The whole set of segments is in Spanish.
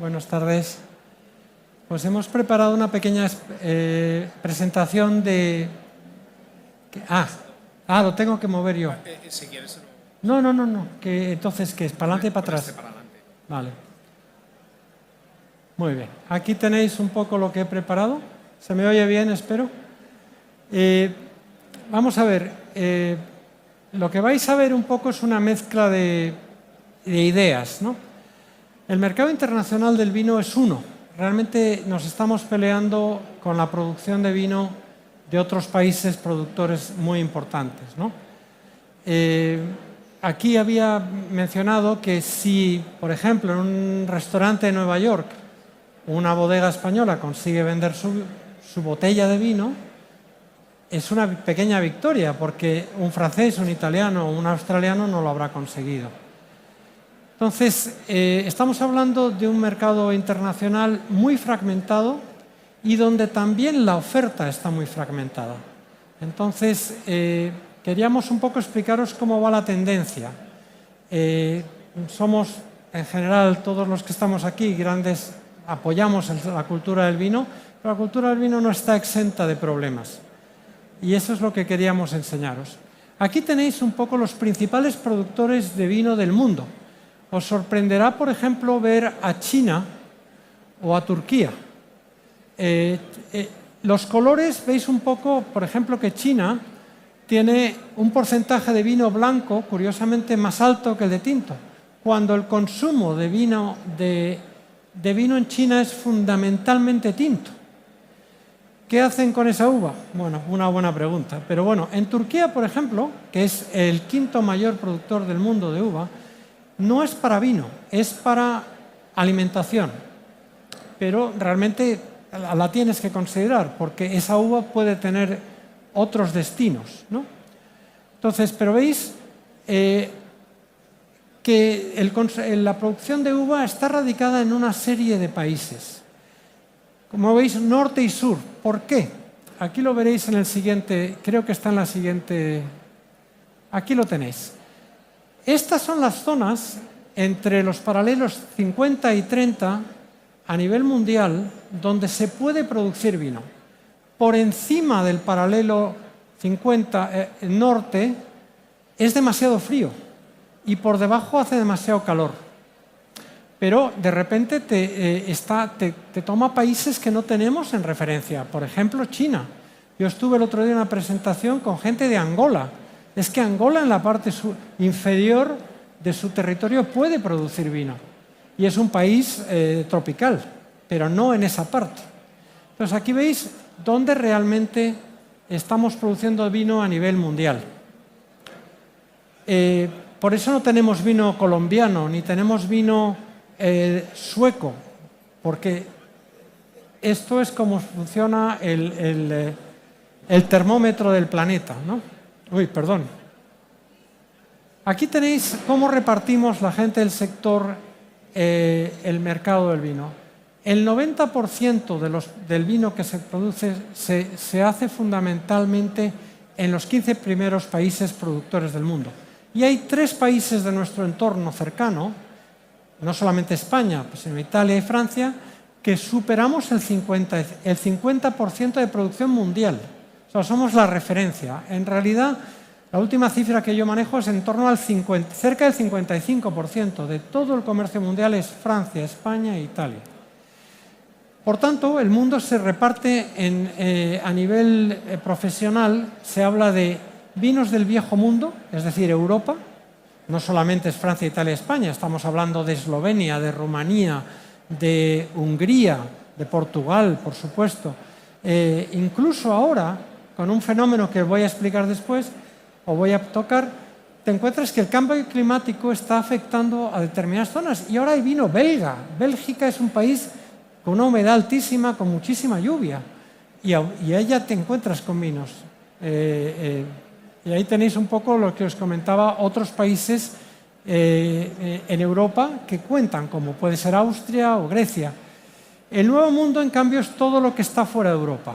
buenas tardes. Pues hemos preparado una pequeña presentación de... lo tengo que mover yo. Si quieres... No. Entonces, ¿qué es? ¿Para adelante y para atrás? Para adelante. Vale. Muy bien. Aquí tenéis un poco lo que he preparado. ¿Se me oye bien, espero? Vamos a ver. Lo que vais a ver un poco es una mezcla de ideas, ¿no? El mercado internacional del vino es uno. Realmente nos estamos peleando con la producción de vino de otros países productores muy importantes, ¿no? Aquí había mencionado que si, por ejemplo, en un restaurante de Nueva York, una bodega española consigue vender su botella de vino, es una pequeña victoria, porque un francés, un italiano o un australiano no lo habrá conseguido. Entonces, estamos hablando de un mercado internacional muy fragmentado y donde también la oferta está muy fragmentada. Entonces, queríamos un poco explicaros cómo va la tendencia. Somos, en general, todos los que estamos aquí, apoyamos la cultura del vino, pero la cultura del vino no está exenta de problemas. Y eso es lo que queríamos enseñaros. Aquí tenéis un poco los principales productores de vino del mundo. Os sorprenderá, por ejemplo, ver a China o a Turquía. Los colores, veis un poco, por ejemplo, que China tiene un porcentaje de vino blanco, curiosamente, más alto que el de tinto, cuando el consumo de vino en China es fundamentalmente tinto. ¿Qué hacen con esa uva? Bueno, una buena pregunta. Pero bueno, en Turquía, por ejemplo, que es el quinto mayor productor del mundo de uva, no es para vino, es para alimentación. Pero realmente la tienes que considerar, porque esa uva puede tener otros destinos, ¿no? Entonces, pero veis que la producción de uva está radicada en una serie de países. Como veis, norte y sur. ¿Por qué? Aquí lo veréis en el siguiente, creo que está en la siguiente... Aquí lo tenéis. Estas son las zonas entre los paralelos 50 y 30 a nivel mundial donde se puede producir vino. Por encima del paralelo 50 norte es demasiado frío y por debajo hace demasiado calor. Pero de repente te toma países que no tenemos en referencia. Por ejemplo, China. Yo estuve el otro día en una presentación con gente de Angola. Es que Angola, en la parte inferior de su territorio, puede producir vino. Y es un país tropical, pero no en esa parte. Entonces, aquí veis dónde realmente estamos produciendo vino a nivel mundial. Por eso no tenemos vino colombiano, ni tenemos vino sueco, porque esto es como funciona el termómetro del planeta, ¿no? Uy, perdón. Aquí tenéis cómo repartimos la gente del sector el mercado del vino. El 90% del vino que se produce se hace fundamentalmente en los 15 primeros países productores del mundo. Y hay 3 países de nuestro entorno cercano, no solamente España, sino Italia y Francia, que superamos el 50% de producción mundial. O sea, somos la referencia. En realidad, la última cifra que yo manejo es en torno al cerca del 55% de todo el comercio mundial es Francia, España e Italia. Por tanto, el mundo se reparte a nivel profesional, se habla de vinos del viejo mundo, es decir, Europa. No solamente es Francia, Italia, España, estamos hablando de Eslovenia, de Rumanía, de Hungría, de Portugal, por supuesto. Incluso ahora, con un fenómeno que voy a explicar después, o voy a tocar, te encuentras que el cambio climático está afectando a determinadas zonas. Y ahora hay vino belga. Bélgica es un país con una humedad altísima, con muchísima lluvia. Y ahí ya te encuentras con vinos. Y ahí tenéis un poco lo que os comentaba, otros países en Europa que cuentan, como puede ser Austria o Grecia. El Nuevo Mundo, en cambio, es todo lo que está fuera de Europa.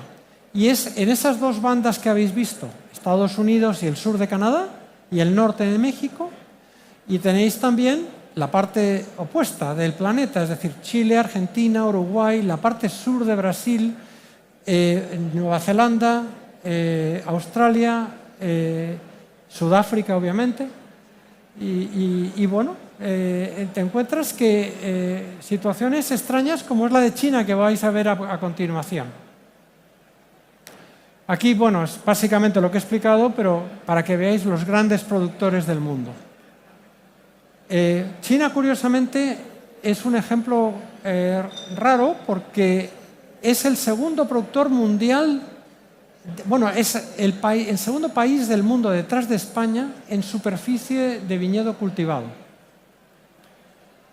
Y es en esas dos bandas que habéis visto, Estados Unidos y el sur de Canadá, y el norte de México, y tenéis también la parte opuesta del planeta, es decir, Chile, Argentina, Uruguay, la parte sur de Brasil, Nueva Zelanda, Australia, Sudáfrica, obviamente. Y bueno, te encuentras que situaciones extrañas como es la de China, que vais a ver a continuación. Aquí, bueno, es básicamente lo que he explicado, pero para que veáis los grandes productores del mundo. China, curiosamente, es un ejemplo raro porque es el segundo productor mundial, bueno, es el segundo país del mundo detrás de España en superficie de viñedo cultivado.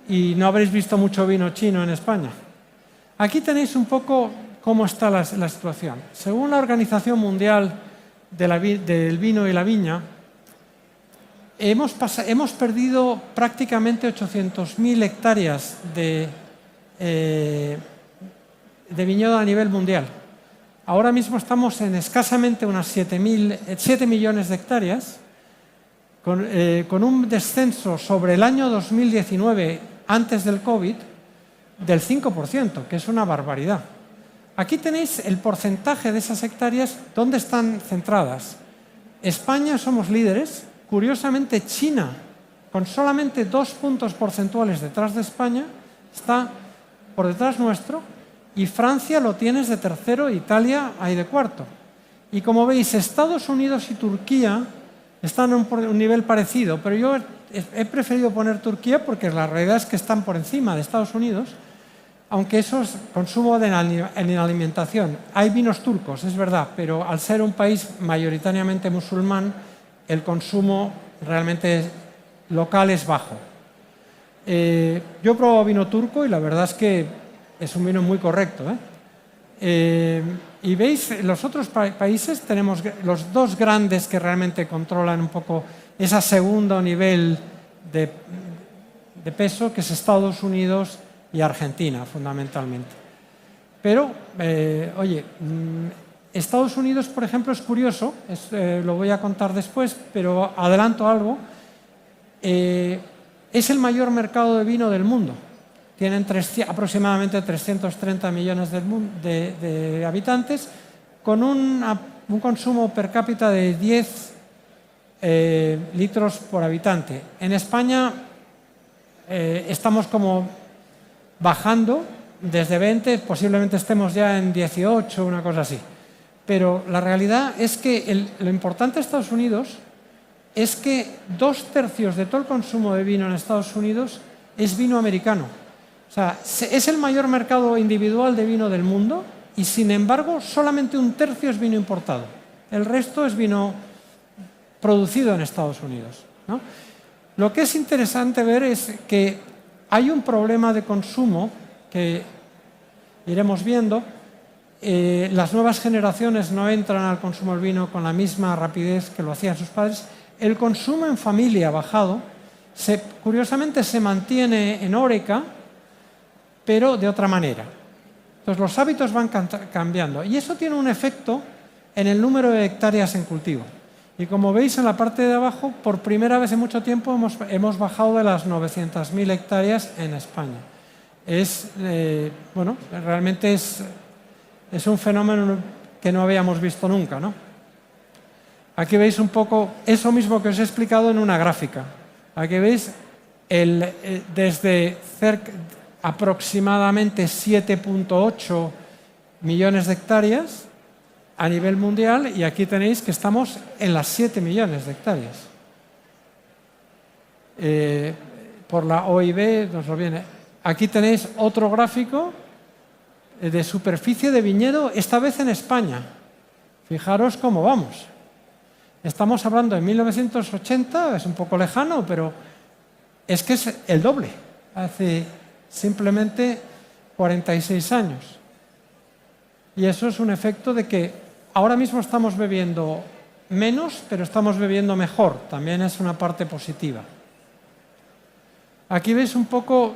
Y no habréis visto mucho vino chino en España. Aquí tenéis un poco cómo está la situación. Según la Organización Mundial del Vino y la Viña, hemos perdido prácticamente 800.000 hectáreas de viñedo a nivel mundial. Ahora mismo estamos en escasamente unas 7 millones de hectáreas, con un descenso sobre el año 2019, antes del COVID, del 5%, que es una barbaridad. Aquí tenéis el porcentaje de esas hectáreas, ¿dónde están centradas? España somos líderes. Curiosamente, China, con solamente 2 puntos porcentuales detrás de España, está por detrás nuestro, y Francia lo tienes de tercero, Italia hay de cuarto. Y como veis, Estados Unidos y Turquía están en un nivel parecido, pero yo he preferido poner Turquía porque la realidad es que están por encima de Estados Unidos, aunque eso es consumo en alimentación. Hay vinos turcos, es verdad, pero al ser un país mayoritariamente musulmán, el consumo realmente local es bajo. Yo he probado vino turco y la verdad es que es un vino muy correcto. Y veis, los otros países tenemos los dos grandes que realmente controlan un poco ese segundo nivel de peso, que es Estados Unidos y Argentina, fundamentalmente. Pero, oye, Estados Unidos, por ejemplo, es curioso, lo voy a contar después, pero adelanto algo. Es el mayor mercado de vino del mundo. Tienen aproximadamente 330 millones de habitantes, con un consumo per cápita de 10 litros por habitante. En España estamos como bajando desde 20, posiblemente estemos ya en 18, una cosa así. Pero la realidad es que lo importante de Estados Unidos es que 2/3 de todo el consumo de vino en Estados Unidos es vino americano. O sea, es el mayor mercado individual de vino del mundo y, sin embargo, solamente 1/3 es vino importado. El resto es vino producido en Estados Unidos, ¿no? Lo que es interesante ver es que hay un problema de consumo que iremos viendo. Las nuevas generaciones no entran al consumo del vino con la misma rapidez que lo hacían sus padres. El consumo en familia ha bajado. Curiosamente se mantiene en Horeca, pero de otra manera. Entonces los hábitos van cambiando y eso tiene un efecto en el número de hectáreas en cultivo. Y como veis en la parte de abajo, por primera vez en mucho tiempo hemos bajado de las 900.000 hectáreas en España. Bueno, realmente es un fenómeno que no habíamos visto nunca, ¿no? Aquí veis un poco eso mismo que os he explicado en una gráfica. Aquí veis desde aproximadamente 7,8 millones de hectáreas a nivel mundial, y aquí tenéis que estamos en las 7 millones de hectáreas. Por la OIB nos lo viene. Aquí tenéis otro gráfico de superficie de viñedo, esta vez en España. Fijaros cómo vamos. Estamos hablando de 1980, es un poco lejano, pero es que es el doble. Hace simplemente 46 años. Y eso es un efecto de que ahora mismo estamos bebiendo menos, pero estamos bebiendo mejor. También es una parte positiva. Aquí veis un poco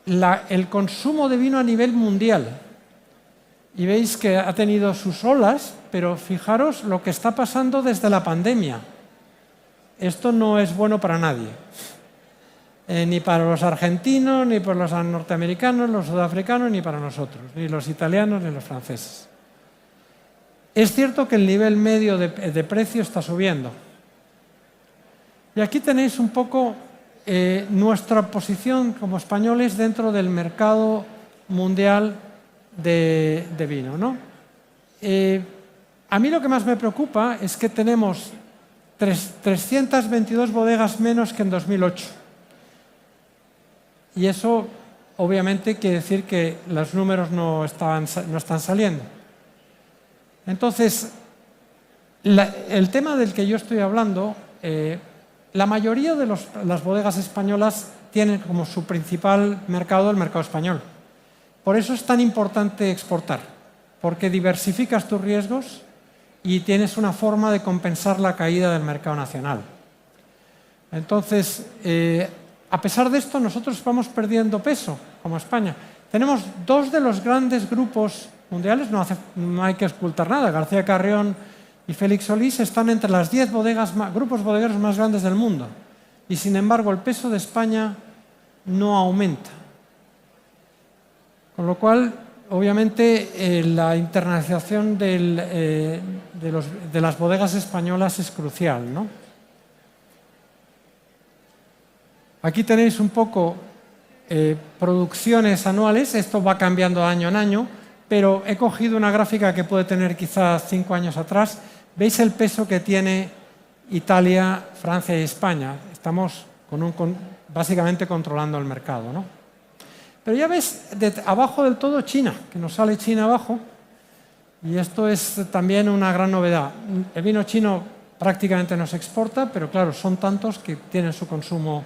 el consumo de vino a nivel mundial. Y veis que ha tenido sus olas, pero fijaros lo que está pasando desde la pandemia. Esto no es bueno para nadie. ni para los argentinos, ni para los norteamericanos, los sudafricanos, ni para nosotros, ni los italianos, ni los franceses. Es cierto que el nivel medio de precio está subiendo. Y aquí tenéis un poco nuestra posición como españoles dentro del mercado mundial de vino, ¿no? A mí lo que más me preocupa es que tenemos 322 bodegas menos que en 2008. Y eso, obviamente, quiere decir que los números no están saliendo. Entonces, el tema del que yo estoy hablando, la mayoría de las bodegas españolas tienen como su principal mercado el mercado español. Por eso es tan importante exportar, porque diversificas tus riesgos y tienes una forma de compensar la caída del mercado nacional. Entonces, a pesar de esto, nosotros vamos perdiendo peso como España. Tenemos dos de los grandes grupos mundiales, no hay que ocultar nada. García Carrión y Félix Solís están entre las 10 grupos bodegueros más grandes del mundo. Y sin embargo, el peso de España no aumenta. Con lo cual, obviamente, la internacionalización de las bodegas españolas es crucial, ¿no? Aquí tenéis un poco producciones anuales. Esto va cambiando año en año, pero he cogido una gráfica que puede tener quizás 5 años atrás. ¿Veis el peso que tiene Italia, Francia y España? Estamos básicamente controlando el mercado, ¿no? Pero ya ves, abajo del todo China, que nos sale China abajo, y esto es también una gran novedad. El vino chino prácticamente no se exporta, pero claro, son tantos que tienen su consumo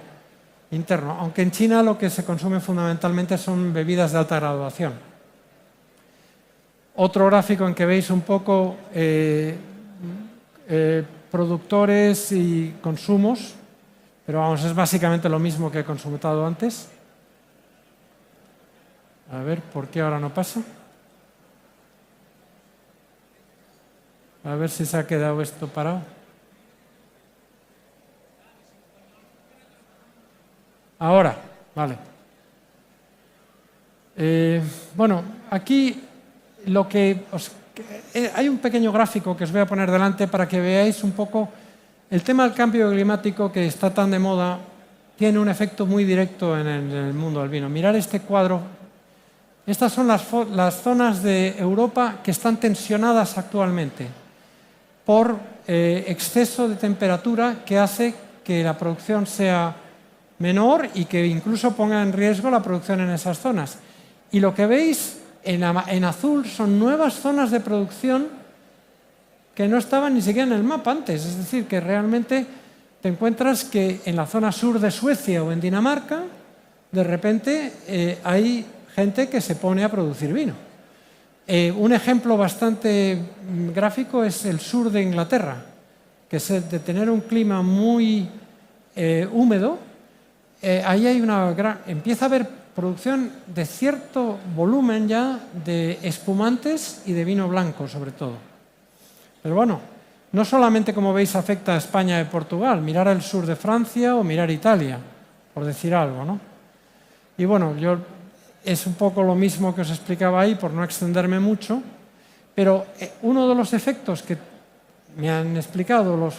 interno, aunque en China lo que se consume fundamentalmente son bebidas de alta graduación. Otro gráfico en que veis un poco productores y consumos, pero vamos, es básicamente lo mismo que he consultado antes. A ver, ¿por qué ahora no pasa? A ver si se ha quedado esto parado. Ahora, vale. Bueno, aquí hay un pequeño gráfico que os voy a poner delante para que veáis un poco el tema del cambio climático que está tan de moda. Tiene un efecto muy directo en el mundo del vino. Mirad este cuadro. Estas son las zonas de Europa que están tensionadas actualmente por exceso de temperatura que hace que la producción sea menor y que incluso ponga en riesgo la producción en esas zonas. Y lo que veis en azul son nuevas zonas de producción que no estaban ni siquiera en el mapa antes. Es decir, que realmente te encuentras que en la zona sur de Suecia o en Dinamarca, de repente hay gente que se pone a producir vino. Un ejemplo bastante gráfico es el sur de Inglaterra, que es de tener un clima muy húmedo. Ahí hay empieza a haber producción de cierto volumen ya de espumantes y de vino blanco, sobre todo. Pero bueno, no solamente, como veis, afecta a España y Portugal. Mirar el sur de Francia o mirar Italia, por decir algo, ¿no? Y bueno, es un poco lo mismo que os explicaba ahí, por no extenderme mucho, pero uno de los efectos que me han explicado los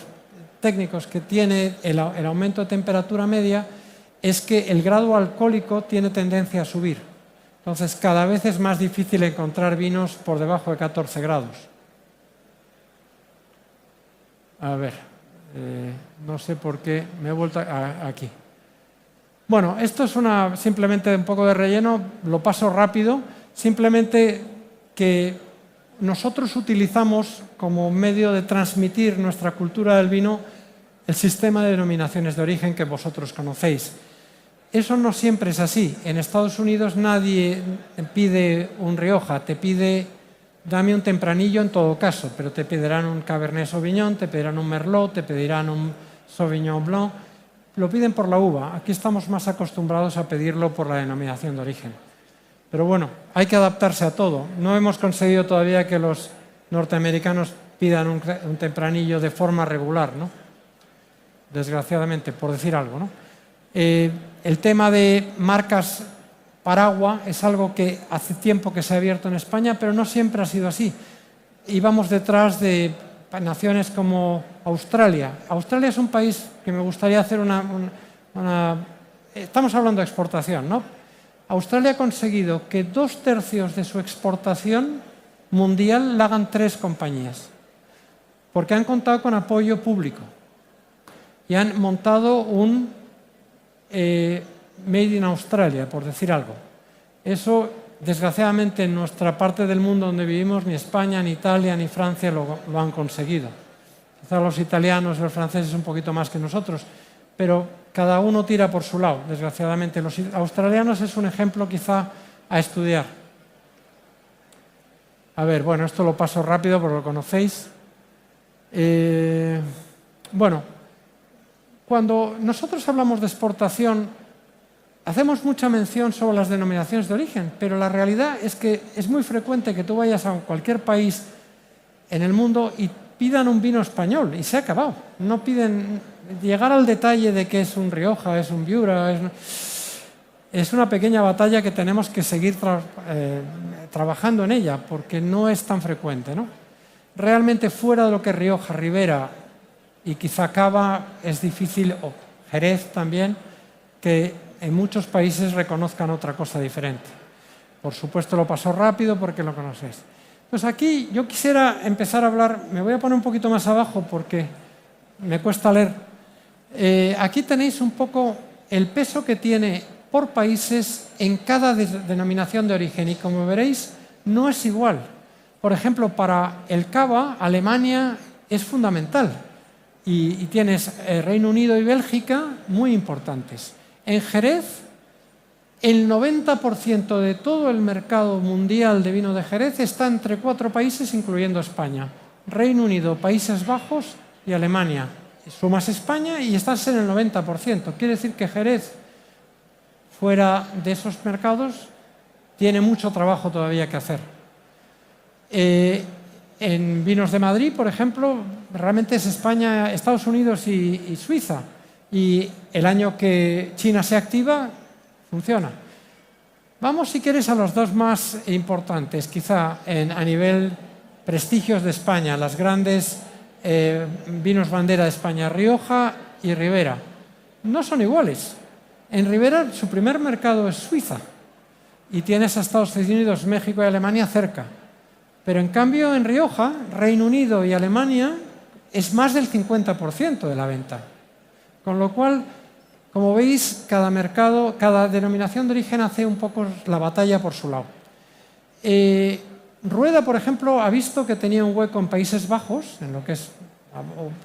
técnicos que tiene el aumento de temperatura media es que el grado alcohólico tiene tendencia a subir. Entonces, cada vez es más difícil encontrar vinos por debajo de 14 grados. A ver, no sé por qué me he vuelto aquí. Bueno, esto es simplemente un poco de relleno, lo paso rápido, simplemente que nosotros utilizamos como medio de transmitir nuestra cultura del vino el sistema de denominaciones de origen que vosotros conocéis. Eso no siempre es así. En Estados Unidos nadie pide un Rioja, te pide dame un tempranillo en todo caso, pero te pedirán un Cabernet Sauvignon, te pedirán un Merlot, te pedirán un Sauvignon Blanc. Lo piden por la uva. Aquí estamos más acostumbrados a pedirlo por la denominación de origen. Pero bueno, hay que adaptarse a todo. No hemos conseguido todavía que los norteamericanos pidan un tempranillo de forma regular, ¿no? Desgraciadamente, por decir algo, ¿no? El tema de marcas para agua es algo que hace tiempo que se ha abierto en España, pero no siempre ha sido así. Íbamos detrás de naciones como Australia. Australia es un país que me gustaría hacer Estamos hablando de exportación, ¿no? Australia ha conseguido que 2/3 de su exportación mundial la hagan 3 compañías, porque han contado con apoyo público y han montado un Made in Australia, por decir algo. Eso, desgraciadamente, en nuestra parte del mundo donde vivimos, ni España, ni Italia, ni Francia lo han conseguido. Quizás los italianos y los franceses un poquito más que nosotros, pero cada uno tira por su lado, desgraciadamente. Los australianos es un ejemplo quizá a estudiar. A ver, bueno, esto lo paso rápido porque lo conocéis. Bueno, cuando nosotros hablamos de exportación, hacemos mucha mención sobre las denominaciones de origen, pero la realidad es que es muy frecuente que tú vayas a cualquier país en el mundo y pidan un vino español y se ha acabado. No piden llegar al detalle de que es un Rioja, es un Viura. Es una pequeña batalla que tenemos que seguir trabajando en ella, porque no es tan frecuente, ¿no? Realmente fuera de lo que es Rioja, Ribera y quizá Cava es difícil, o Jerez también, que en muchos países reconozcan otra cosa diferente. Por supuesto lo paso rápido porque lo conocéis. Pues aquí yo quisiera empezar a hablar, me voy a poner un poquito más abajo porque me cuesta leer. Aquí tenéis un poco el peso que tiene por países en cada denominación de origen y como veréis no es igual. Por ejemplo, para el cava, Alemania es fundamental y tienes Reino Unido y Bélgica muy importantes. En Jerez, el 90% de todo el mercado mundial de vino de Jerez está entre 4 países, incluyendo España. Reino Unido, Países Bajos y Alemania. Sumas España y estás en el 90%. Quiere decir que Jerez, fuera de esos mercados, tiene mucho trabajo todavía que hacer. En vinos de Madrid, por ejemplo, realmente es España, Estados Unidos y Suiza. Y el año que China se activa, funciona. Vamos, si quieres, a los dos más importantes, quizá a nivel prestigios de España, las grandes vinos bandera de España, Rioja y Ribera. No son iguales. En Ribera su primer mercado es Suiza y tienes a Estados Unidos, México y Alemania cerca. Pero en cambio en Rioja, Reino Unido y Alemania es más del 50% de la venta. Con lo cual, como veis, cada mercado, cada denominación de origen hace un poco la batalla por su lado. Rueda, por ejemplo, ha visto que tenía un hueco en Países Bajos, en lo que es,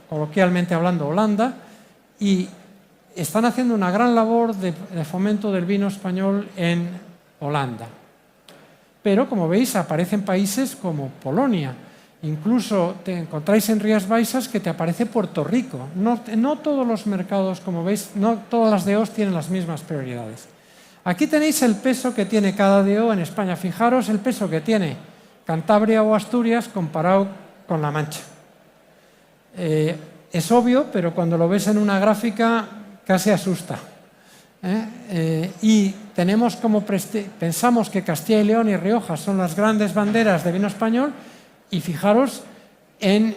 coloquialmente hablando, Holanda, y están haciendo una gran labor de fomento del vino español en Holanda. Pero, como veis, aparecen países como Polonia. Incluso te encontráis en Rías Baixas que te aparece Puerto Rico. No todos los mercados, como veis, no todas las DOs tienen las mismas prioridades. Aquí tenéis el peso que tiene cada DO en España. Fijaros el peso que tiene Cantabria o Asturias comparado con La Mancha. Es obvio, pero cuando lo ves en una gráfica casi asusta. Y tenemos pensamos que Castilla y León y Rioja son las grandes banderas de vino español y fijaros en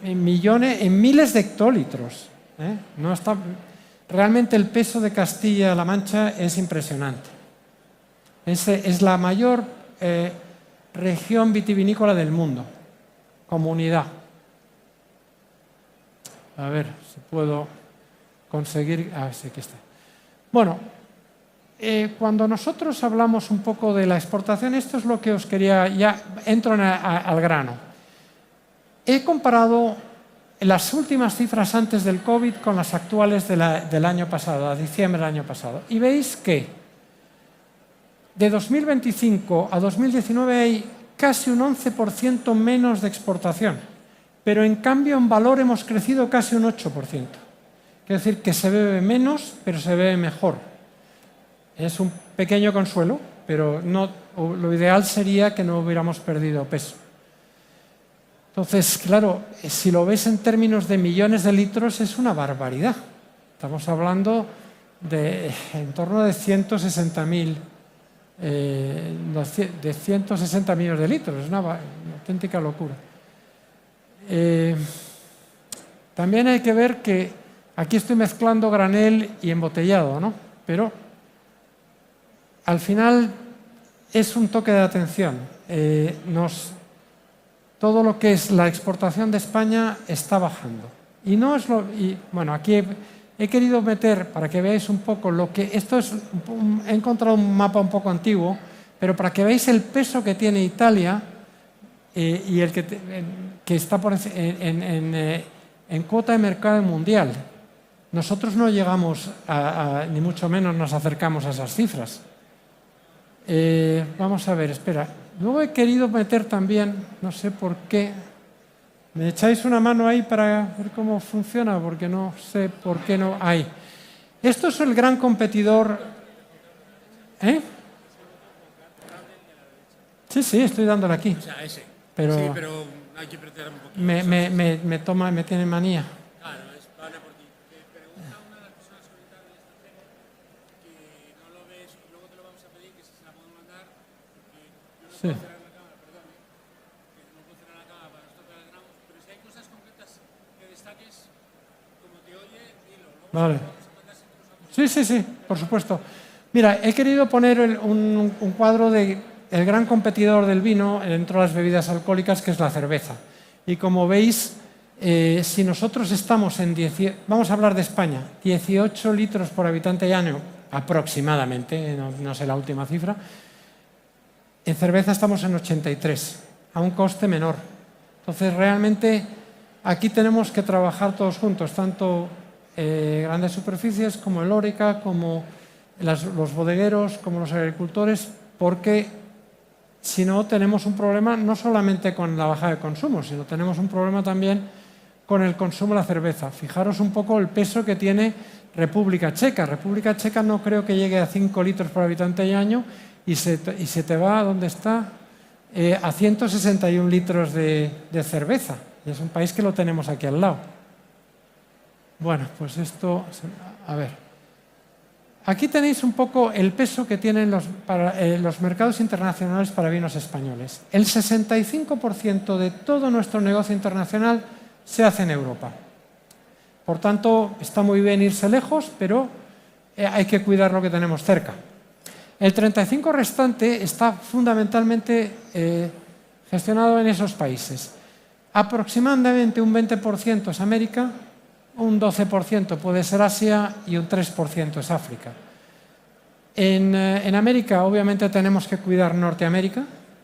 millones, en miles de hectolitros. No está, realmente el peso de Castilla-La Mancha es impresionante. Es la mayor región vitivinícola del mundo, comunidad. A ver si puedo conseguir... sí, aquí está. Bueno, cuando nosotros hablamos un poco de la exportación, esto es lo que os quería... Ya entro al grano. He comparado las últimas cifras antes del COVID con las actuales del año pasado, a diciembre del año pasado. Y veis que de 2025 a 2019 hay casi un 11% menos de exportación, pero en cambio en valor hemos crecido casi un 8%. Quiere decir que se bebe menos, pero se bebe mejor. Es un pequeño consuelo, pero lo ideal sería que no hubiéramos perdido peso. Entonces, claro, si lo ves en términos de millones de litros, es una barbaridad. Estamos hablando en torno de 160.000 de 160 millones de litros, es una auténtica locura. También hay que ver que aquí estoy mezclando granel y embotellado, ¿no? Pero al final es un toque de atención. Todo lo que es la exportación de España está bajando. Bueno, aquí he querido meter, para que veáis un poco he encontrado un mapa un poco antiguo, pero para que veáis el peso que tiene Italia y el que está en cuota de mercado mundial. Nosotros no llegamos ni mucho menos nos acercamos a esas cifras. Vamos a ver, espera. Luego he querido meter también, no sé por qué, ¿me echáis una mano ahí para ver cómo funciona? Porque no sé por qué no hay. Esto es el gran competidor. ¿Eh? Sí, estoy dándole aquí. O sea, ese. Pero sí, pero hay que apretar un poquito. me tiene manía. Claro, van a por ti. Te pregunta una de las personas que ahorita de esta cena que no lo ves y luego te lo vamos a pedir que si se la puedo mandar porque yo no Sí. puedo cerrar la cámara, perdón, que no puedo cerrar la cámara para nosotros que grabamos, pero si hay cosas concretas que destaques, como te oye, dilo. Luego Vale. se lo vamos a mandar si tú Sí, por supuesto. Mira, he querido poner un cuadro de el gran competidor del vino dentro de las bebidas alcohólicas, que es la cerveza. Y como veis, si nosotros estamos vamos a hablar de España, 18 litros por habitante y año, aproximadamente, no sé la última cifra, en cerveza estamos en 83, a un coste menor. Entonces, realmente, aquí tenemos que trabajar todos juntos, tanto grandes superficies como el Hóreca, como los bodegueros, como los agricultores, porque si no tenemos un problema no solamente con la baja de consumo, sino tenemos un problema también con el consumo de la cerveza. Fijaros un poco el peso que tiene República Checa. República Checa no creo que llegue a 5 litros por habitante y año y se te va, ¿dónde está? A 161 litros de cerveza. Y es un país que lo tenemos aquí al lado. Bueno, pues esto, a ver. Aquí tenéis un poco el peso que tienen los mercados internacionales para vinos españoles. El 65% de todo nuestro negocio internacional se hace en Europa. Por tanto, está muy bien irse lejos, pero hay que cuidar lo que tenemos cerca. El 35% restante está fundamentalmente gestionado en esos países. Aproximadamente un 20% es América, un 12% puede ser Asia y un 3% es África. En América, obviamente, tenemos que cuidar Norteamérica.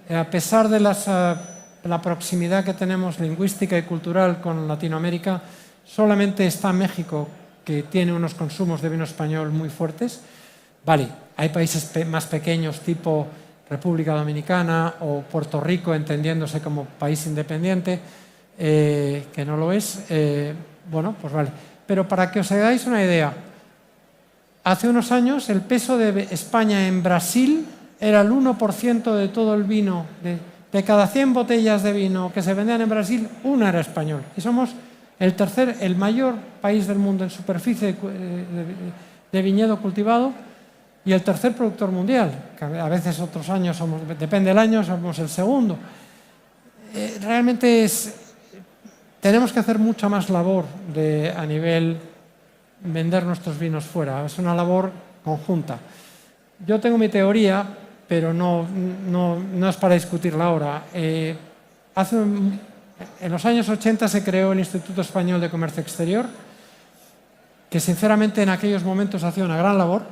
A pesar de la proximidad que tenemos lingüística y cultural con Latinoamérica, solamente está México, que tiene unos consumos de vino español muy fuertes. Vale, hay países más pequeños, tipo República Dominicana o Puerto Rico, entendiéndose como país independiente, que no lo es. Bueno, pues vale. Pero para que os hagáis una idea, hace unos años el peso de España en Brasil era el 1% de todo el vino. De cada 100 botellas de vino que se vendían en Brasil, una era español. Y somos el mayor país del mundo en superficie de viñedo cultivado y el tercer productor mundial. A veces otros años, depende del año, somos el segundo. Realmente tenemos que hacer mucha más labor a nivel vender nuestros vinos fuera. Es una labor conjunta. Yo tengo mi teoría, pero no es para discutirla ahora. En los años 80 se creó el Instituto Español de Comercio Exterior, que sinceramente en aquellos momentos hacía una gran labor,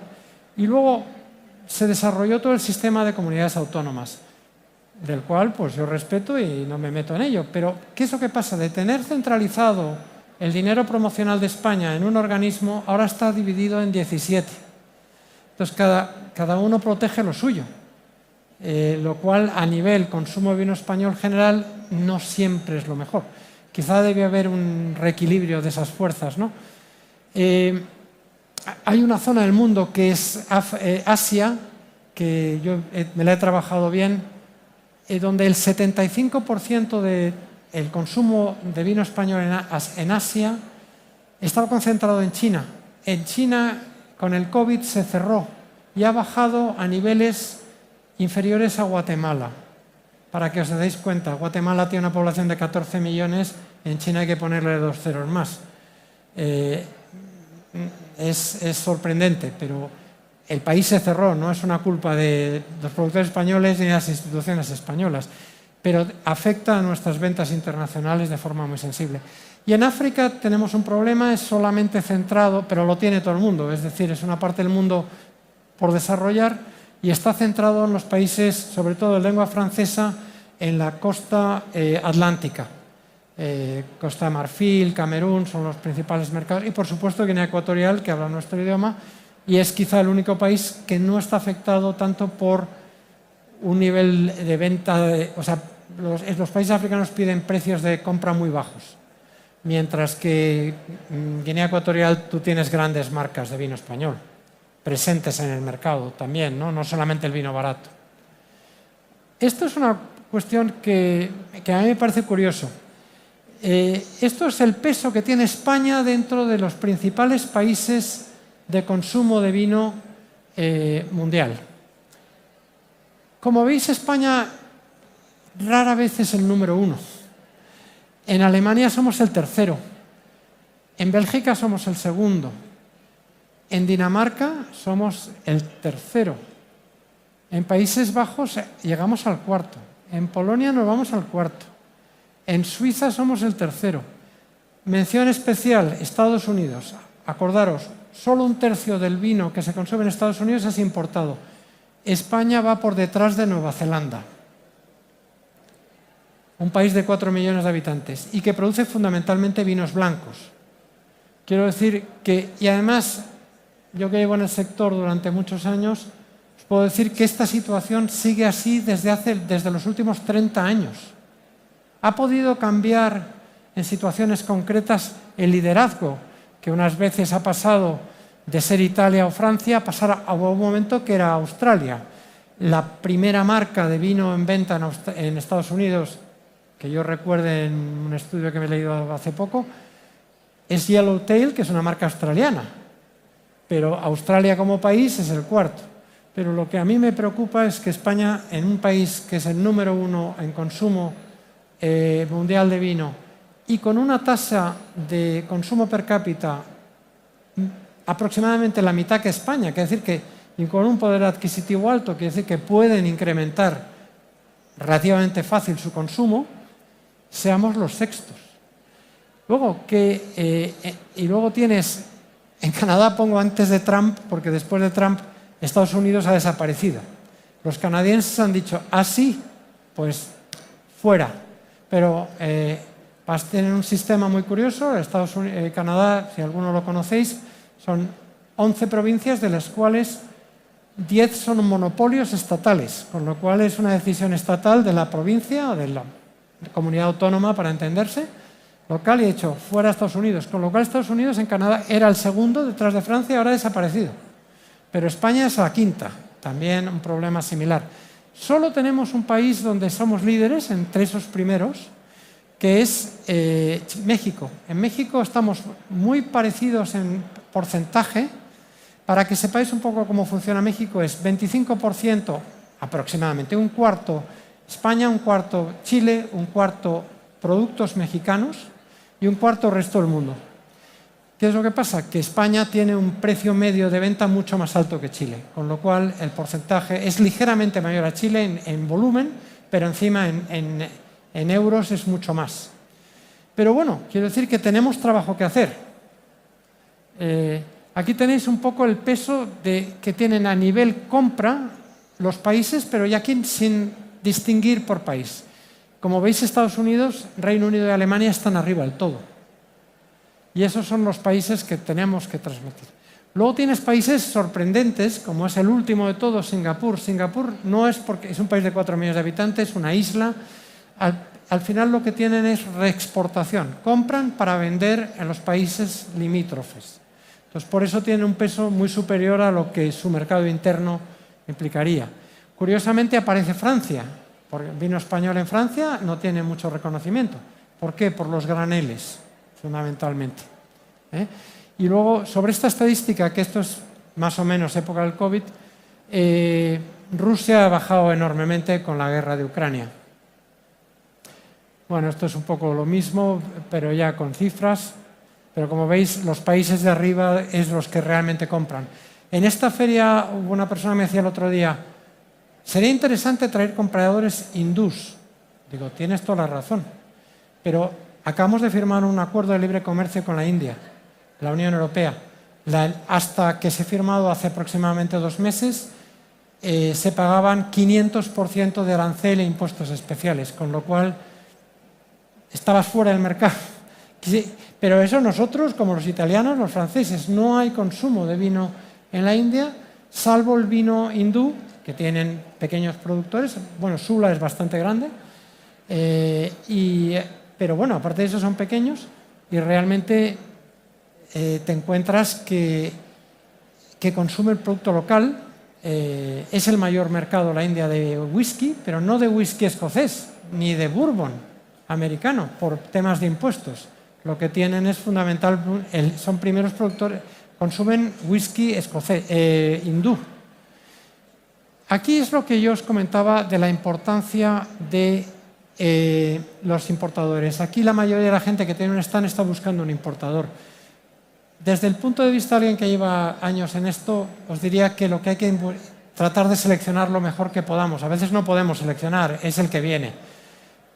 y luego se desarrolló todo el sistema de comunidades autónomas, del cual pues yo respeto y no me meto en ello. Pero ¿qué es lo que pasa? De tener centralizado el dinero promocional de España en un organismo, ahora está dividido en 17. Entonces cada uno protege lo suyo, lo cual a nivel consumo de vino español general no siempre es lo mejor. Quizá debe haber un reequilibrio de esas fuerzas, ¿no? Hay una zona del mundo que es Asia, que yo me la he trabajado bien, donde el 75% del consumo de vino español en Asia estaba concentrado en China. En China, con el COVID se cerró y ha bajado a niveles inferiores a Guatemala. Para que os deis cuenta, Guatemala tiene una población de 14 millones, en China hay que ponerle 2 ceros más. Es sorprendente, pero el país se cerró, no es una culpa de los productores españoles ni de las instituciones españolas, pero afecta a nuestras ventas internacionales de forma muy sensible. Y en África tenemos un problema, es solamente centrado, pero lo tiene todo el mundo, es decir, es una parte del mundo por desarrollar y está centrado en los países, sobre todo de lengua francesa, en la costa atlántica. Costa de Marfil, Camerún son los principales mercados y por supuesto Guinea Ecuatorial, que habla nuestro idioma y es quizá el único país que no está afectado tanto por un nivel de venta, o sea, los países africanos piden precios de compra muy bajos, mientras que en Guinea Ecuatorial tú tienes grandes marcas de vino español presentes en el mercado también, no solamente el vino barato. Esto es una cuestión que a mí me parece curioso. Esto es el peso que tiene España dentro de los principales países de consumo de vino mundial. Como veis, España rara vez es el número 1. En Alemania somos el tercero. En Bélgica somos el segundo. En Dinamarca somos el tercero. En Países Bajos llegamos al cuarto. En Polonia nos vamos al cuarto. En Suiza somos el tercero. Mención especial, Estados Unidos. Acordaros, solo 1/3 del vino que se consume en Estados Unidos es importado. España va por detrás de Nueva Zelanda, un país de 4 millones de habitantes y que produce fundamentalmente vinos blancos. Quiero decir que, y además, yo que llevo en el sector durante muchos años, os puedo decir que esta situación sigue así desde los últimos 30 años. Ha podido cambiar en situaciones concretas el liderazgo, que unas veces ha pasado de ser Italia o Francia a pasar a un momento que era Australia. La primera marca de vino en venta en Estados Unidos, que yo recuerde en un estudio que me he leído hace poco, es Yellowtail, que es una marca australiana. Pero Australia como país es el cuarto. Pero lo que a mí me preocupa es que España, en un país que es el número 1 en consumo mundial de vino y con una tasa de consumo per cápita aproximadamente la mitad que España, quiere decir que y con un poder adquisitivo alto, quiere decir que pueden incrementar relativamente fácil su consumo, seamos los sextos. Luego, y luego tienes, en Canadá pongo antes de Trump, porque después de Trump Estados Unidos ha desaparecido. Los canadienses han dicho, sí, pues fuera. Pero tienen un sistema muy curioso. Canadá, si alguno lo conocéis, son 11 provincias, de las cuales 10 son monopolios estatales, con lo cual es una decisión estatal de la provincia o de la comunidad autónoma, para entenderse, local, y hecho fuera Estados Unidos. Con lo cual Estados Unidos en Canadá era el segundo detrás de Francia y ahora ha desaparecido. Pero España es la quinta, también un problema similar. Solo tenemos un país donde somos líderes entre esos primeros, que es México. En México estamos muy parecidos en porcentaje. Para que sepáis un poco cómo funciona México, es 25% aproximadamente, un cuarto España, un cuarto Chile, un cuarto productos mexicanos y un cuarto resto del mundo. ¿Qué es lo que pasa? Que España tiene un precio medio de venta mucho más alto que Chile, con lo cual el porcentaje es ligeramente mayor a Chile en volumen, pero encima en euros es mucho más. Pero bueno, quiero decir que tenemos trabajo que hacer. Aquí tenéis un poco el peso que tienen a nivel compra los países, pero ya aquí sin distinguir por país. Como veis, Estados Unidos, Reino Unido y Alemania están arriba del todo. Y esos son los países que tenemos que transmitir. Luego tienes países sorprendentes, como es el último de todos, Singapur. Singapur no es porque es un país de 4 millones de habitantes, una isla. Al final lo que tienen es reexportación. Compran para vender en los países limítrofes. Entonces, por eso tienen un peso muy superior a lo que su mercado interno implicaría. Curiosamente aparece Francia, porque el vino español en Francia no tiene mucho reconocimiento. ¿Por qué? Por los graneles, fundamentalmente. Y luego, sobre esta estadística, que esto es más o menos época del COVID, Rusia ha bajado enormemente con la guerra de Ucrania. Bueno, esto es un poco lo mismo, pero ya con cifras. Pero como veis, los países de arriba es los que realmente compran. En esta feria hubo una persona que me decía el otro día, sería interesante traer compradores hindús. Digo, tienes toda la razón. Pero acabamos de firmar un acuerdo de libre comercio con la India, la Unión Europea. Hasta que se ha firmado hace aproximadamente 2 meses, se pagaban 500% de arancel e impuestos especiales, con lo cual estabas fuera del mercado. Pero eso nosotros, como los italianos, los franceses, no hay consumo de vino en la India, salvo el vino hindú, que tienen pequeños productores. Bueno, Sula es bastante grande, pero bueno, aparte de eso son pequeños y realmente te encuentras que consume el producto local. Es el mayor mercado la India de whisky, pero no de whisky escocés, ni de bourbon americano, por temas de impuestos. Lo que tienen es fundamental, son primeros productores, consumen whisky escocés, hindú. Aquí es lo que yo os comentaba de la importancia de los importadores. Aquí la mayoría de la gente que tiene un stand está buscando un importador. Desde el punto de vista de alguien que lleva años en esto, os diría que lo que hay que tratar de seleccionar lo mejor que podamos. A veces no podemos seleccionar, es el que viene.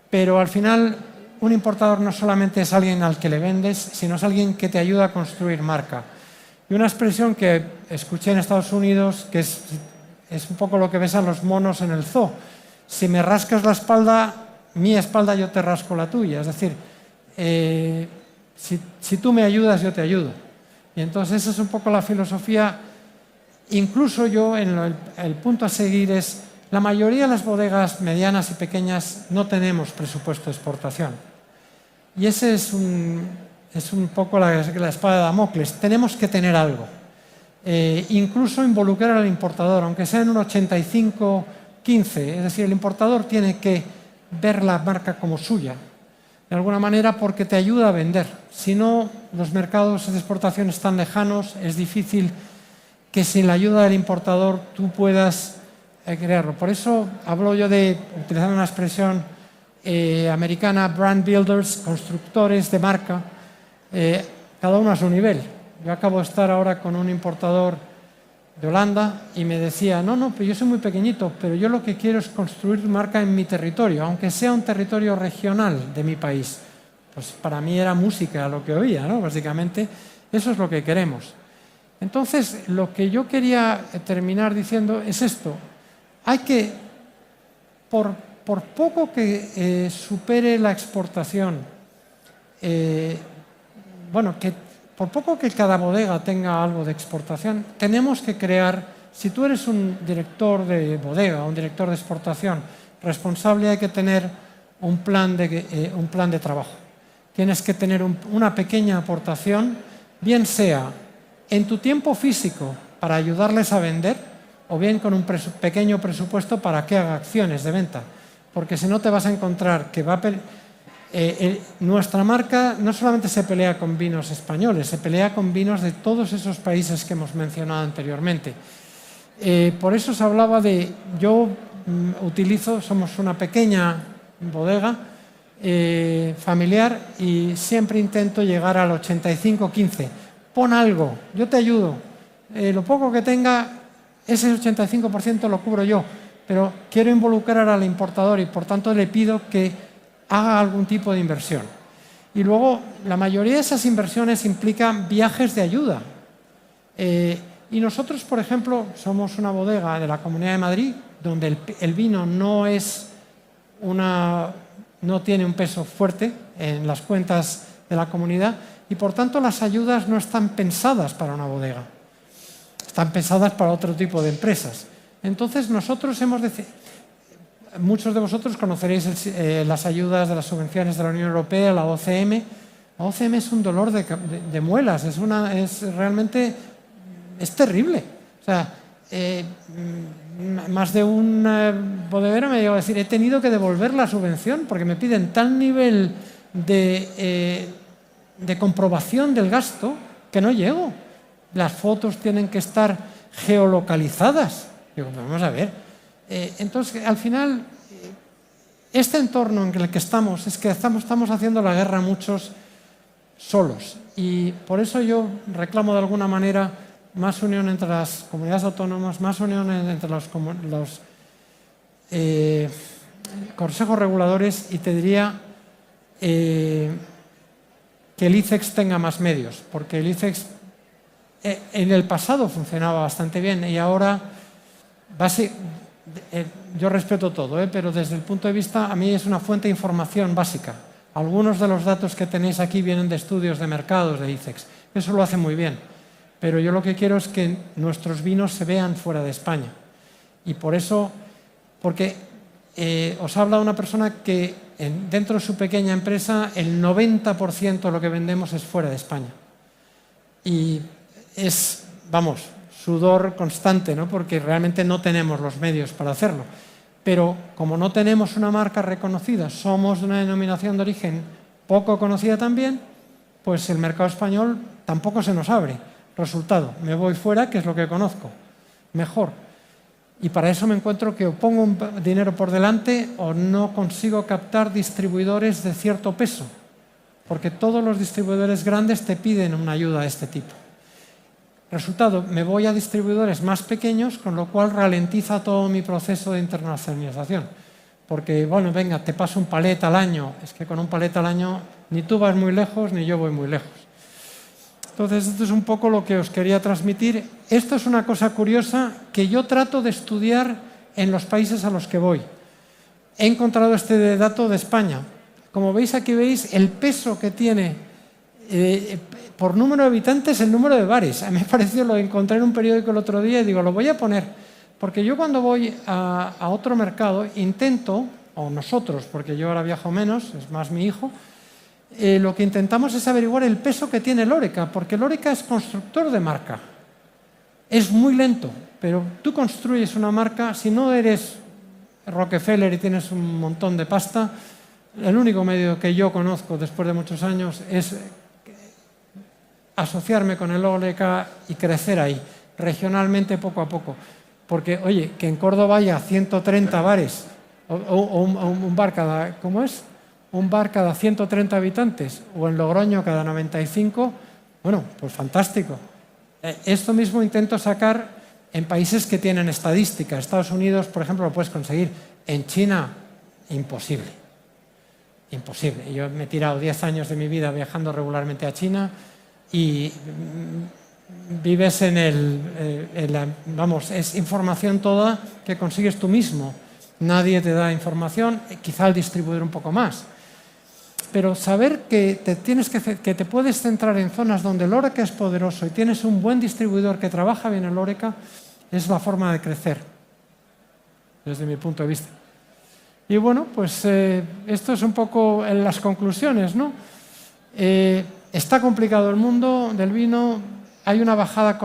Pero al final, un importador no solamente es alguien al que le vendes, sino es alguien que te ayuda a construir marca. Y una expresión que escuché en Estados Unidos, que es un poco lo que ves a los monos en el zoo. Si me rascas la espalda, mi espalda, yo te rasco la tuya. Es decir, si tú me ayudas, yo te ayudo. Y entonces esa es un poco la filosofía. Incluso yo, el punto a seguir es, la mayoría de las bodegas medianas y pequeñas no tenemos presupuesto de exportación. Y ese es un poco la espada de Damocles. Tenemos que tener algo. Incluso involucrar al importador, aunque sea en un 85-15. Es decir, el importador tiene que ver la marca como suya, de alguna manera, porque te ayuda a vender. Si no, los mercados de exportación están lejanos, es difícil que sin la ayuda del importador tú puedas crearlo. Por eso hablo yo de, utilizando una expresión americana, brand builders, constructores de marca, cada uno a su nivel. Yo acabo de estar ahora con un importador de Holanda y me decía, no, pero yo soy muy pequeñito, pero yo lo que quiero es construir marca en mi territorio, aunque sea un territorio regional de mi país. Pues para mí era música lo que oía, ¿no? Básicamente, eso es lo que queremos. Entonces, lo que yo quería terminar diciendo es esto. Hay que, por poco que supere la exportación, por poco que cada bodega tenga algo de exportación, tenemos que crear, si tú eres un director de bodega, un director de exportación responsable, hay que tener un plan de trabajo. Tienes que tener una pequeña aportación, bien sea en tu tiempo físico para ayudarles a vender, o bien con un pequeño presupuesto para que haga acciones de venta. Porque si no te vas a encontrar que nuestra marca no solamente se pelea con vinos españoles, se pelea con vinos de todos esos países que hemos mencionado anteriormente. Por eso se hablaba de, somos una pequeña bodega familiar y siempre intento llegar al 85-15. Pon algo, yo te ayudo. Lo poco que tenga, ese 85% lo cubro yo, pero quiero involucrar al importador y por tanto le pido que haga algún tipo de inversión. Y luego, la mayoría de esas inversiones implican viajes de ayuda. Y nosotros, por ejemplo, somos una bodega de la Comunidad de Madrid, donde el vino no tiene un peso fuerte en las cuentas de la comunidad y, por tanto, las ayudas no están pensadas para una bodega. Están pensadas para otro tipo de empresas. Entonces, nosotros hemos decidido. Muchos de vosotros conoceréis las ayudas de las subvenciones de la Unión Europea, la OCM. La OCM es un dolor de muelas, realmente terrible. O sea, más de un bodeguero me llegó a decir, he tenido que devolver la subvención porque me piden tal nivel de comprobación del gasto que no llego. Las fotos tienen que estar geolocalizadas. Digo, vamos a ver. Entonces, al final, este entorno en el que estamos es que estamos haciendo la guerra muchos solos. Y por eso yo reclamo de alguna manera más unión entre las comunidades autónomas, más unión entre los consejos reguladores, y te diría que el ICEX tenga más medios, porque el ICEX en el pasado funcionaba bastante bien y ahora yo respeto todo, pero desde el punto de vista, a mí es una fuente de información básica. Algunos de los datos que tenéis aquí vienen de estudios de mercados de ICEX. Eso lo hace muy bien. Pero yo lo que quiero es que nuestros vinos se vean fuera de España. Y por eso, porque os habla una persona que dentro de su pequeña empresa el 90% de lo que vendemos es fuera de España. Y es, vamos, sudor constante, ¿no? Porque realmente no tenemos los medios para hacerlo. Pero como no tenemos una marca reconocida, somos una denominación de origen poco conocida también, pues el mercado español tampoco se nos abre. Resultado, me voy fuera, que es lo que conozco, mejor. Y para eso me encuentro que o pongo un dinero por delante o no consigo captar distribuidores de cierto peso, porque todos los distribuidores grandes te piden una ayuda de este tipo. Resultado, me voy a distribuidores más pequeños, con lo cual ralentiza todo mi proceso de internacionalización. Porque, bueno, venga, te paso un palet al año. Es que con un palet al año ni tú vas muy lejos ni yo voy muy lejos. Entonces, esto es un poco lo que os quería transmitir. Esto es una cosa curiosa que yo trato de estudiar en los países a los que voy. He encontrado este dato de España. Como veis, aquí veis el peso que tiene por número de habitantes el número de bares. A mí me pareció, lo encontré en un periódico el otro día y digo, lo voy a poner. Porque yo cuando voy a otro mercado intento, o nosotros, porque yo ahora viajo menos, es más mi hijo, lo que intentamos es averiguar el peso que tiene el Horeca, porque el Horeca es constructor de marca. Es muy lento, pero tú construyes una marca, si no eres Rockefeller y tienes un montón de pasta, el único medio que yo conozco después de muchos años es asociarme con el Horeca y crecer ahí, regionalmente poco a poco. Porque, oye, que en Córdoba haya 130 bares, o un bar cada, ¿cómo es? Un bar cada 130 habitantes, o en Logroño cada 95, bueno, pues fantástico. Esto mismo intento sacar en países que tienen estadística. Estados Unidos, por ejemplo, lo puedes conseguir. En China, imposible. Imposible. Yo me he tirado 10 años de mi vida viajando regularmente a China y vives vamos, es información toda que consigues tú mismo. Nadie te da información, quizá el distribuidor un poco más. Pero saber que te puedes centrar en zonas donde el Horeca es poderoso y tienes un buen distribuidor que trabaja bien el Horeca es la forma de crecer, desde mi punto de vista. Y bueno, pues esto es un poco en las conclusiones, ¿no? Está complicado el mundo del vino, hay una bajada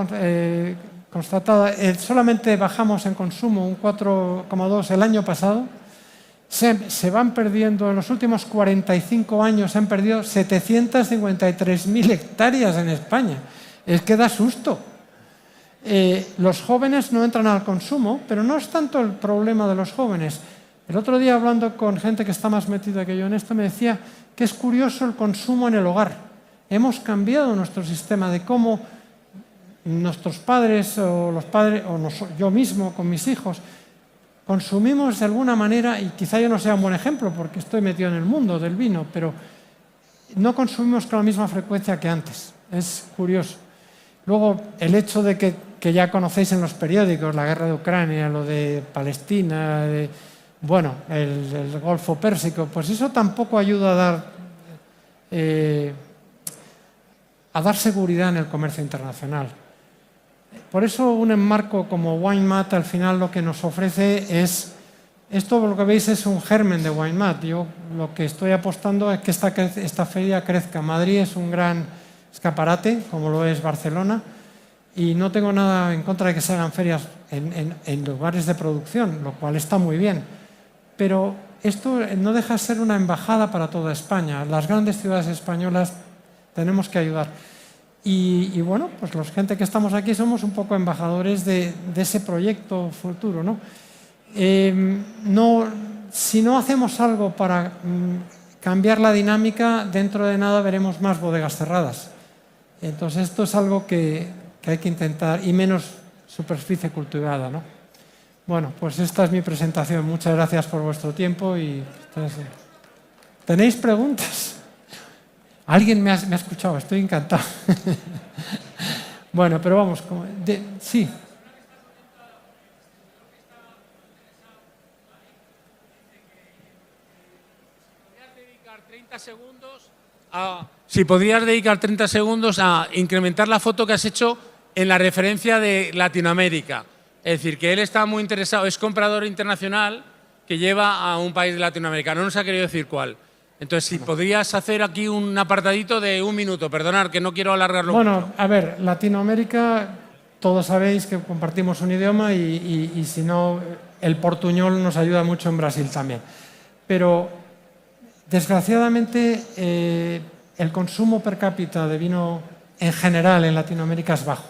constatada, solamente bajamos en consumo un 4,2 el año pasado. Se van perdiendo, en los últimos 45 años se han perdido 753.000 hectáreas en España. Es que da susto. Los jóvenes no entran al consumo, pero no es tanto el problema de los jóvenes. El otro día, hablando con gente que está más metida que yo en esto, me decía que es curioso el consumo en el hogar. Hemos cambiado nuestro sistema de cómo nuestros padres o yo mismo con mis hijos consumimos de alguna manera, y quizá yo no sea un buen ejemplo porque estoy metido en el mundo del vino, pero no consumimos con la misma frecuencia que antes. Es curioso. Luego, el hecho de que ya conocéis en los periódicos la guerra de Ucrania, lo de Palestina, bueno, el Golfo Pérsico, pues eso tampoco ayuda a dar seguridad en el comercio internacional. Por eso un enmarco como WineMat al final lo que nos ofrece es, esto lo que veis es un germen de WineMat. Yo lo que estoy apostando es que esta feria crezca. Madrid es un gran escaparate, como lo es Barcelona, y no tengo nada en contra de que se hagan ferias en lugares de producción, lo cual está muy bien. Pero esto no deja de ser una embajada para toda España. Las grandes ciudades españolas tenemos que ayudar. Y bueno, pues la gente que estamos aquí somos un poco embajadores de ese proyecto futuro, ¿no? Si no hacemos algo para cambiar la dinámica, dentro de nada veremos más bodegas cerradas. Entonces esto es algo que hay que intentar, y menos superficie cultivada, ¿no? Bueno, pues esta es mi presentación. Muchas gracias por vuestro tiempo. ¿Tenéis preguntas? Alguien me ha escuchado, estoy encantado. Bueno, pero vamos, sí. Si podrías dedicar 30 segundos a incrementar la foto que has hecho en la referencia de Latinoamérica. Es decir, que él está muy interesado, es comprador internacional que lleva a un país de Latinoamérica. No nos ha querido decir cuál. Entonces, si podrías hacer aquí un apartadito de 1 minuto, perdonad, que no quiero alargarlo mucho. Bueno, a ver, Latinoamérica, todos sabéis que compartimos un idioma y si no, el portuñol nos ayuda mucho en Brasil también. Pero, desgraciadamente, el consumo per cápita de vino en general en Latinoamérica es bajo.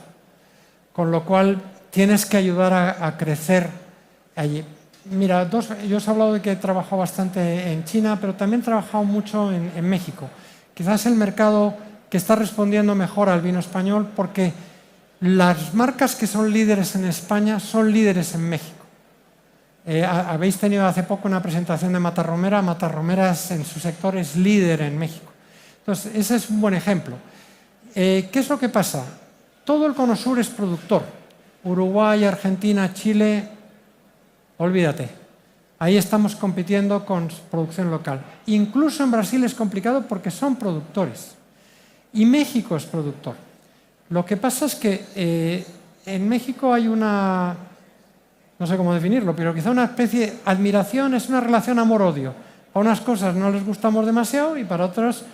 Con lo cual, tienes que ayudar a crecer allí. Mira, yo os he hablado de que he trabajado bastante en China, pero también he trabajado mucho en México. Quizás el mercado que está respondiendo mejor al vino español porque las marcas que son líderes en España son líderes en México. Habéis tenido hace poco una presentación de Matarromera. Matarromera en su sector es líder en México. Entonces, ese es un buen ejemplo. ¿Qué es lo que pasa? Todo el Cono Sur es productor. Uruguay, Argentina, Chile, olvídate. Ahí estamos compitiendo con producción local. Incluso en Brasil es complicado porque son productores. Y México es productor. Lo que pasa es que en México hay una, no sé cómo definirlo, pero quizá una especie de admiración, es una relación amor-odio. A unas cosas no les gustamos demasiado y para otras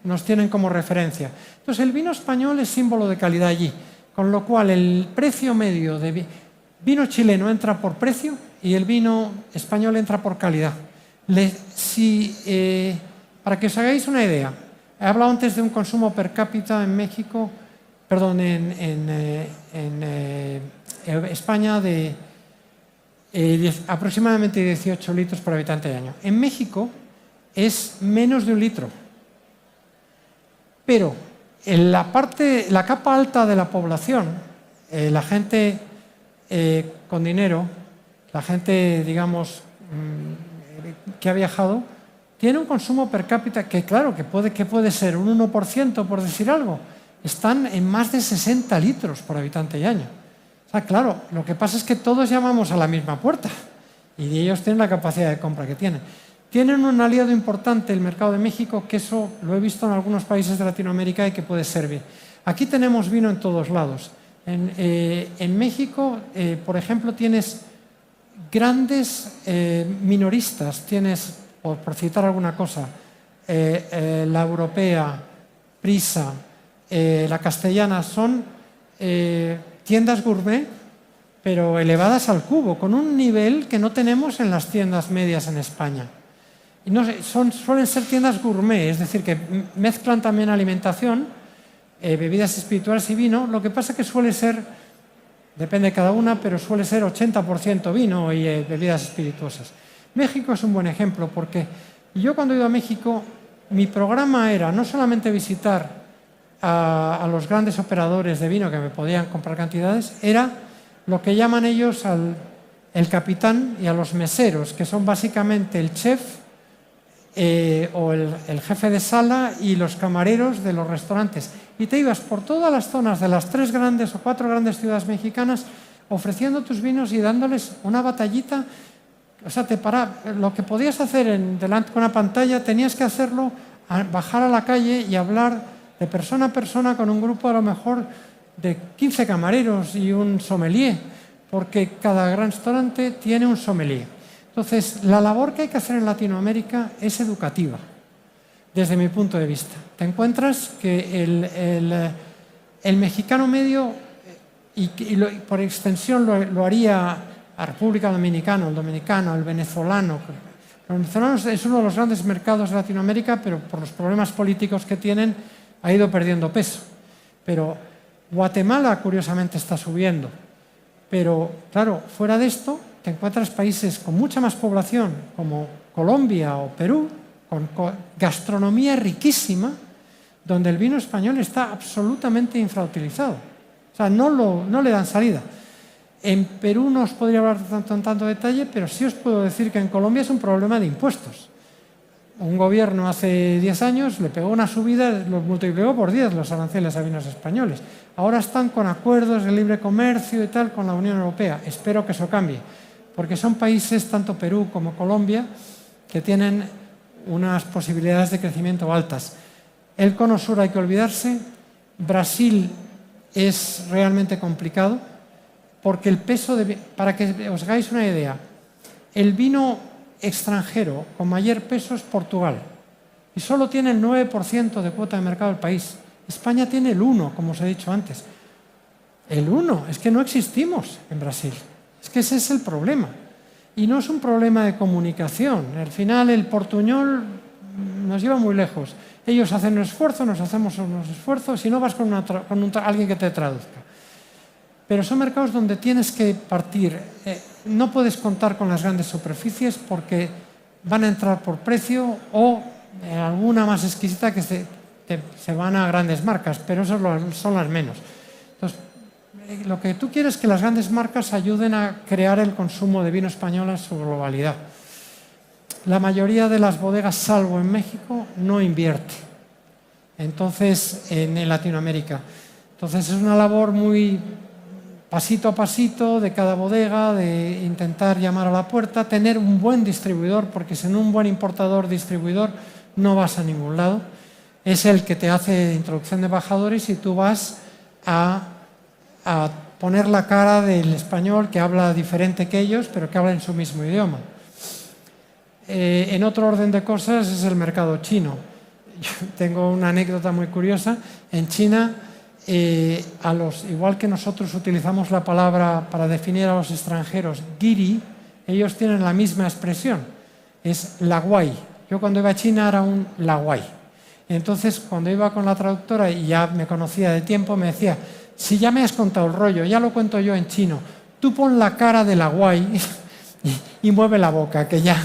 nos tienen como referencia. Entonces el vino español es símbolo de calidad allí, con lo cual el precio medio de vino chileno entra por precio y el vino español entra por calidad. Para que os hagáis una idea, he hablado antes de un consumo per cápita en México, perdón, en España de aproximadamente 18 litros por habitante de año. En México es menos de 1 litro. Pero en la capa alta de la población, la gente con dinero, la gente, digamos, que ha viajado, tiene un consumo per cápita que, claro, que puede ser un 1%, por decir algo. Están en más de 60 litros por habitante y año. O sea, claro, lo que pasa es que todos llamamos a la misma puerta y ellos tienen la capacidad de compra que tienen. Tienen un aliado importante, el mercado de México, que eso lo he visto en algunos países de Latinoamérica y que puede servir. Aquí tenemos vino en todos lados. En México, por ejemplo, tienes grandes minoristas, tienes, por citar alguna cosa, la Europea, Prisa, la Castellana, son tiendas gourmet, pero elevadas al cubo, con un nivel que no tenemos en las tiendas medias en España. Y no sé, suelen ser tiendas gourmet, es decir, que mezclan también alimentación, bebidas espirituales y vino. Lo que pasa que suele ser, depende de cada una, pero suele ser 80% vino y bebidas espirituosas. México es un buen ejemplo porque yo cuando he ido a México, mi programa era no solamente visitar a los grandes operadores de vino que me podían comprar cantidades, era lo que llaman ellos el capitán y a los meseros, que son básicamente el chef o el jefe de sala y los camareros de los restaurantes. Y te ibas por todas las zonas de las 3 grandes o 4 grandes ciudades mexicanas ofreciendo tus vinos y dándoles una batallita. O sea, lo que podías hacer delante con una pantalla, tenías que hacerlo, bajar a la calle y hablar de persona a persona con un grupo a lo mejor de 15 camareros y un sommelier, porque cada gran restaurante tiene un sommelier. Entonces, la labor que hay que hacer en Latinoamérica es educativa, desde mi punto de vista. Te encuentras que el mexicano medio, y por extensión lo haría la República Dominicana, el dominicano, el venezolano. El venezolano es uno de los grandes mercados de Latinoamérica, pero por los problemas políticos que tienen ha ido perdiendo peso. Pero Guatemala, curiosamente, está subiendo. Pero, claro, fuera de esto, te encuentras países con mucha más población, como Colombia o Perú, con gastronomía riquísima, donde el vino español está absolutamente infrautilizado. O sea, no le dan salida. En Perú no os podría hablar en tanto detalle, pero sí os puedo decir que en Colombia es un problema de impuestos. Un gobierno hace 10 años le pegó una subida, lo multiplicó por 10 los aranceles a vinos españoles. Ahora están con acuerdos de libre comercio y tal con la Unión Europea. Espero que eso cambie, porque son países, tanto Perú como Colombia, que tienen unas posibilidades de crecimiento altas. El cono sur hay que olvidarse. Brasil es realmente complicado, porque el peso para que os hagáis una idea, el vino extranjero con mayor peso es Portugal y solo tiene el 9% de cuota de mercado del país. España tiene el 1%, como os he dicho antes. El 1%, es que no existimos en Brasil. Es que ese es el problema. Y no es un problema de comunicación. Al final el portuñol nos lleva muy lejos. Ellos hacen un esfuerzo, nos hacemos unos esfuerzos, si no vas con alguien que te traduzca. Pero son mercados donde tienes que partir. No puedes contar con las grandes superficies porque van a entrar por precio o alguna más exquisita que se van a grandes marcas, pero esas son las menos. Entonces, lo que tú quieres es que las grandes marcas ayuden a crear el consumo de vino español en su globalidad. La mayoría de las bodegas, salvo en México, no invierte. Entonces, en Latinoamérica. Entonces, es una labor muy pasito a pasito de cada bodega, de intentar llamar a la puerta, tener un buen distribuidor, porque sin un buen importador-distribuidor no vas a ningún lado. Es el que te hace introducción de embajadores y tú vas a poner la cara del español que habla diferente que ellos, pero que habla en su mismo idioma. En otro orden de cosas es el mercado chino. Yo tengo una anécdota muy curiosa. En China, igual que nosotros utilizamos la palabra para definir a los extranjeros, guiri, ellos tienen la misma expresión, es la guay. Yo cuando iba a China era un la guay. Entonces, cuando iba con la traductora y ya me conocía de tiempo, me decía, si ya me has contado el rollo, ya lo cuento yo en chino, tú pon la cara de la guay y mueve la boca, que ya...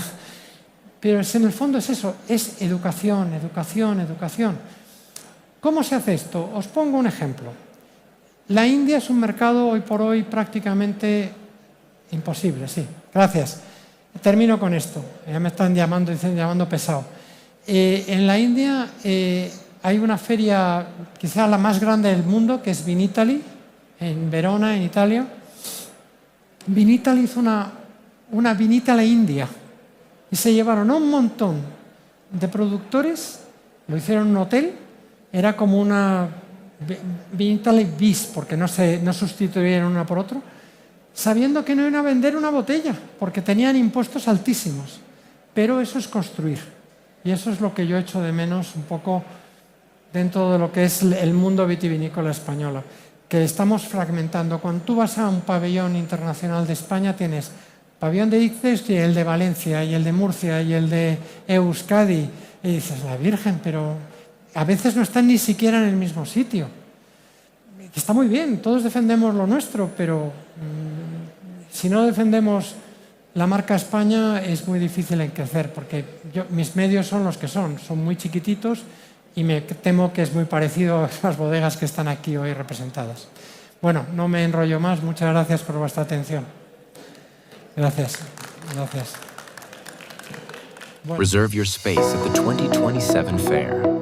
Pero en el fondo es eso, es educación, educación, educación. ¿Cómo se hace esto? Os pongo un ejemplo. La India es un mercado hoy por hoy prácticamente imposible, sí. Gracias. Termino con esto. Ya me están llamando pesado. En la India hay una feria, quizá la más grande del mundo, que es Vinitaly, en Verona, en Italia. Vinitaly hizo una Vinitaly India y se llevaron a un montón de productores, lo hicieron en un hotel. Era como una Vinitaly bis, porque no sustituían una por otro, sabiendo que no iban a vender una botella, porque tenían impuestos altísimos. Pero eso es construir. Y eso es lo que yo echo de menos un poco dentro de lo que es el mundo vitivinícola española, que estamos fragmentando. Cuando tú vas a un pabellón internacional de España, tienes pabellón de Ixelles y el de Valencia, y el de Murcia, y el de Euskadi. Y dices, la Virgen, pero... a veces no están ni siquiera en el mismo sitio. Está muy bien, todos defendemos lo nuestro, pero si no defendemos la marca España es muy difícil en crecer, porque mis medios son los que son muy chiquititos y me temo que es muy parecido a las bodegas que están aquí hoy representadas. Bueno, no me enrollo más, muchas gracias por vuestra atención. Gracias. Gracias. Reserve your space at the 2027 fair.